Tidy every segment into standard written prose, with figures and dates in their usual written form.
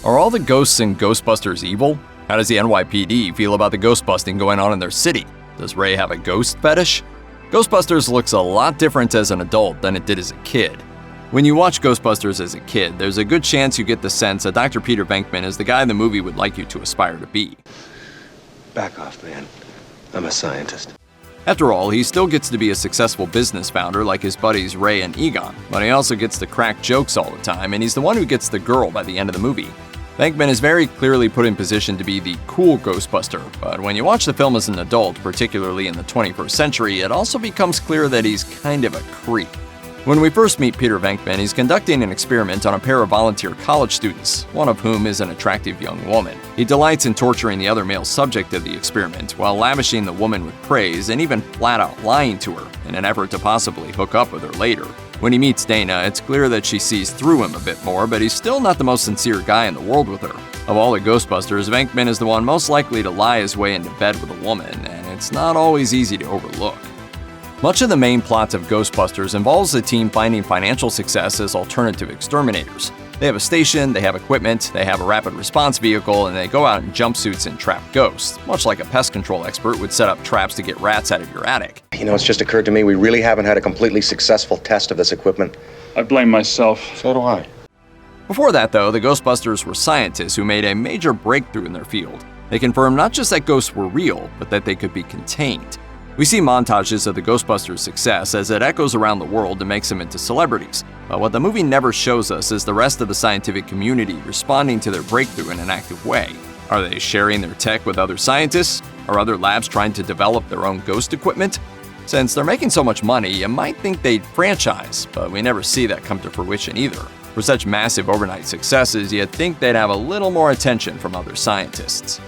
Are all the ghosts in Ghostbusters evil? How does the NYPD feel about the ghost busting going on in their city? Does Ray have a ghost fetish? Ghostbusters looks a lot different as an adult than it did as a kid. When you watch Ghostbusters as a kid, there's a good chance you get the sense that Dr. Peter Venkman is the guy the movie would like you to aspire to be. Back off, man. I'm a scientist. After all, he still gets to be a successful business founder like his buddies Ray and Egon, but he also gets to crack jokes all the time, and he's the one who gets the girl by the end of the movie. Venkman is very clearly put in position to be the cool Ghostbuster, but when you watch the film as an adult, particularly in the 21st century, it also becomes clear that he's kind of a creep. When we first meet Peter Venkman, he's conducting an experiment on a pair of volunteer college students, one of whom is an attractive young woman. He delights in torturing the other male subject of the experiment, while lavishing the woman with praise and even flat-out lying to her in an effort to possibly hook up with her later. When he meets Dana, it's clear that she sees through him a bit more, but he's still not the most sincere guy in the world with her. Of all the Ghostbusters, Venkman is the one most likely to lie his way into bed with a woman, and it's not always easy to overlook. Much of the main plot of Ghostbusters involves the team finding financial success as alternative exterminators. They have a station, they have equipment, they have a rapid response vehicle, and they go out in jumpsuits and trap ghosts, much like a pest control expert would set up traps to get rats out of your attic. You know, it's just occurred to me we really haven't had a completely successful test of this equipment. I blame myself. So do I. Before that, though, the Ghostbusters were scientists who made a major breakthrough in their field. They confirmed not just that ghosts were real, but that they could be contained. We see montages of the Ghostbusters' success as it echoes around the world and makes them into celebrities. But what the movie never shows us is the rest of the scientific community responding to their breakthrough in an active way. Are they sharing their tech with other scientists? Are other labs trying to develop their own ghost equipment? Since they're making so much money, you might think they'd franchise, but we never see that come to fruition either. For such massive overnight successes, you'd think they'd have a little more attention from other scientists.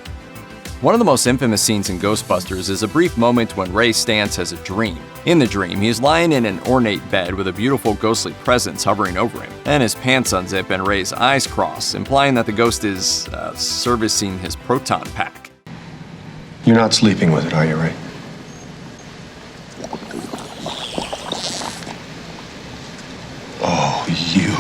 One of the most infamous scenes in Ghostbusters is a brief moment when Ray Stantz has a dream. In the dream, he is lying in an ornate bed with a beautiful ghostly presence hovering over him, and his pants unzip and Ray's eyes cross, implying that the ghost is servicing his proton pack. You're not sleeping with it, are you, Ray? Oh, you.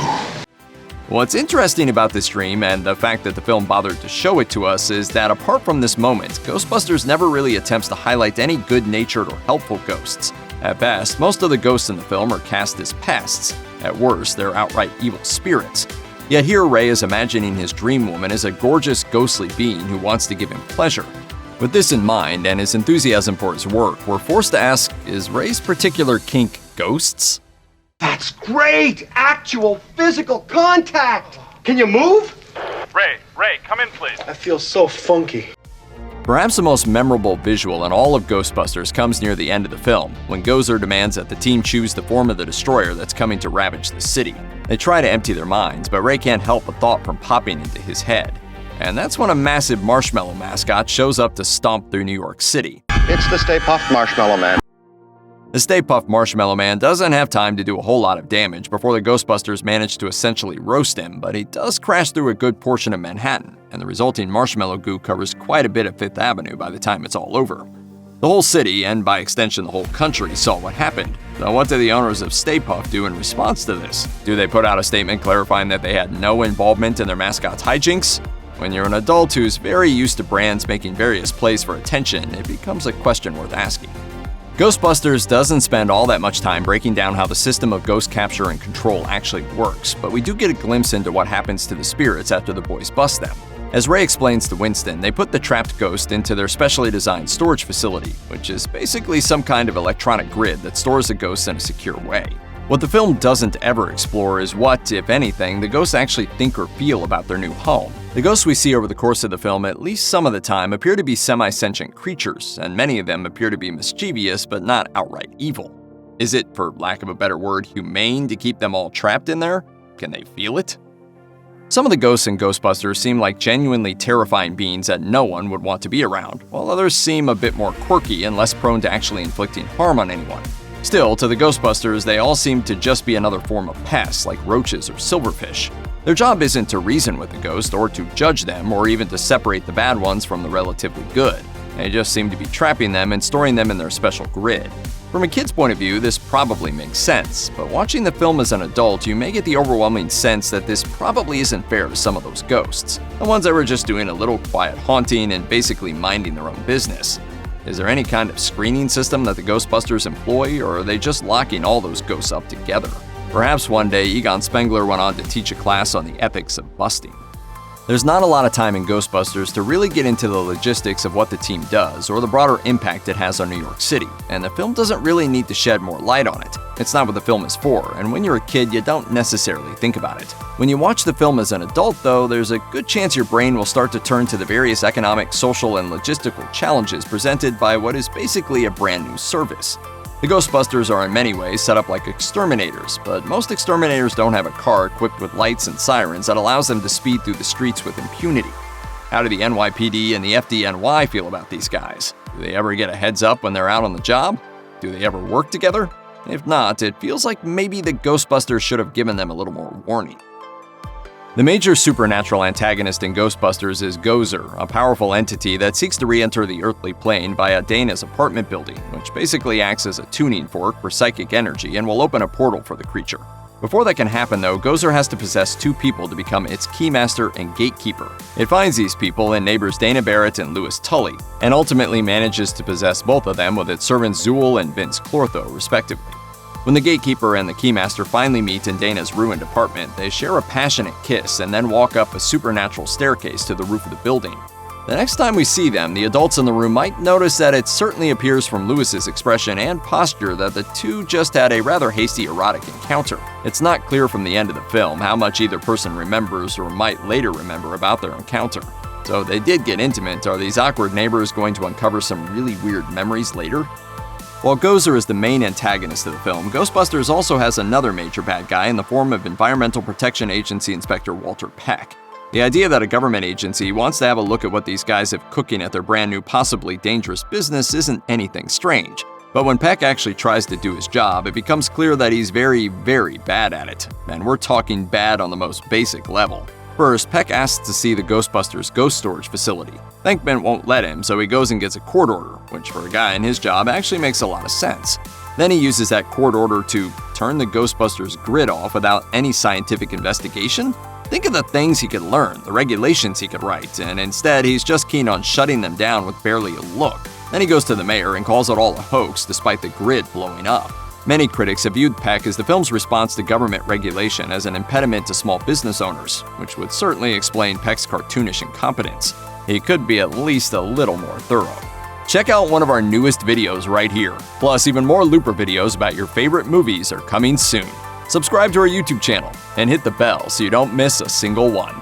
What's interesting about this dream, and the fact that the film bothered to show it to us, is that apart from this moment, Ghostbusters never really attempts to highlight any good-natured or helpful ghosts. At best, most of the ghosts in the film are cast as pests. At worst, they're outright evil spirits. Yet here Ray is imagining his dream woman as a gorgeous ghostly being who wants to give him pleasure. With this in mind, and his enthusiasm for his work, we're forced to ask, is Ray's particular kink ghosts? That's great! Actual physical contact! Can you move? Ray, come in, please. I feel so funky. Perhaps the most memorable visual in all of Ghostbusters comes near the end of the film, when Gozer demands that the team choose the form of the destroyer that's coming to ravage the city. They try to empty their minds, but Ray can't help a thought from popping into his head. And that's when a massive marshmallow mascot shows up to stomp through New York City. It's the Stay Puft Marshmallow Man. The Stay Puft Marshmallow Man doesn't have time to do a whole lot of damage before the Ghostbusters manage to essentially roast him, but he does crash through a good portion of Manhattan, and the resulting marshmallow goo covers quite a bit of Fifth Avenue by the time it's all over. The whole city, and by extension the whole country, saw what happened. So what do the owners of Stay Puft do in response to this? Do they put out a statement clarifying that they had no involvement in their mascot's hijinks? When you're an adult who's very used to brands making various plays for attention, it becomes a question worth asking. Ghostbusters doesn't spend all that much time breaking down how the system of ghost capture and control actually works, but we do get a glimpse into what happens to the spirits after the boys bust them. As Ray explains to Winston, they put the trapped ghost into their specially designed storage facility, which is basically some kind of electronic grid that stores the ghosts in a secure way. What the film doesn't ever explore is what, if anything, the ghosts actually think or feel about their new home. The ghosts we see over the course of the film, at least some of the time, appear to be semi-sentient creatures, and many of them appear to be mischievous but not outright evil. Is it, for lack of a better word, humane to keep them all trapped in there? Can they feel it? Some of the ghosts in Ghostbusters seem like genuinely terrifying beings that no one would want to be around, while others seem a bit more quirky and less prone to actually inflicting harm on anyone. Still, to the Ghostbusters, they all seem to just be another form of pests like roaches or silverfish. Their job isn't to reason with the ghost or to judge them or even to separate the bad ones from the relatively good. They just seem to be trapping them and storing them in their special grid. From a kid's point of view, this probably makes sense, but watching the film as an adult, you may get the overwhelming sense that this probably isn't fair to some of those ghosts, the ones that were just doing a little quiet haunting and basically minding their own business. Is there any kind of screening system that the Ghostbusters employ, or are they just locking all those ghosts up together? Perhaps one day Egon Spengler went on to teach a class on the ethics of busting. There's not a lot of time in Ghostbusters to really get into the logistics of what the team does or the broader impact it has on New York City, and the film doesn't really need to shed more light on it. It's not what the film is for, and when you're a kid, you don't necessarily think about it. When you watch the film as an adult, though, there's a good chance your brain will start to turn to the various economic, social, and logistical challenges presented by what is basically a brand new service. The Ghostbusters are in many ways set up like exterminators, but most exterminators don't have a car equipped with lights and sirens that allows them to speed through the streets with impunity. How do the NYPD and the FDNY feel about these guys? Do they ever get a heads up when they're out on the job? Do they ever work together? If not, it feels like maybe the Ghostbusters should have given them a little more warning. The major supernatural antagonist in Ghostbusters is Gozer, a powerful entity that seeks to re-enter the earthly plane via Dana's apartment building, which basically acts as a tuning fork for psychic energy and will open a portal for the creature. Before that can happen, though, Gozer has to possess two people to become its keymaster and gatekeeper. It finds these people in neighbors Dana Barrett and Louis Tully, and ultimately manages to possess both of them with its servants Zool and Vince Clortho, respectively. When the gatekeeper and the keymaster finally meet in Dana's ruined apartment, they share a passionate kiss and then walk up a supernatural staircase to the roof of the building. The next time we see them, the adults in the room might notice that it certainly appears from Louis's expression and posture that the two just had a rather hasty erotic encounter. It's not clear from the end of the film how much either person remembers or might later remember about their encounter. So if they did get intimate, are these awkward neighbors going to uncover some really weird memories later? While Gozer is the main antagonist of the film, Ghostbusters also has another major bad guy in the form of Environmental Protection Agency Inspector Walter Peck. The idea that a government agency wants to have a look at what these guys have cooking at their brand new, possibly dangerous business isn't anything strange. But when Peck actually tries to do his job, it becomes clear that he's very, very bad at it. And we're talking bad on the most basic level. First, Peck asks to see the Ghostbusters' ghost storage facility. Venkman won't let him, so he goes and gets a court order, which for a guy in his job actually makes a lot of sense. Then he uses that court order to turn the Ghostbusters grid off without any scientific investigation? Think of the things he could learn, the regulations he could write, and instead he's just keen on shutting them down with barely a look. Then he goes to the mayor and calls it all a hoax despite the grid blowing up. Many critics have viewed Peck as the film's response to government regulation as an impediment to small business owners, which would certainly explain Peck's cartoonish incompetence. He could be at least a little more thorough. Check out one of our newest videos right here. Plus, even more Looper videos about your favorite movies are coming soon. Subscribe to our YouTube channel and hit the bell so you don't miss a single one.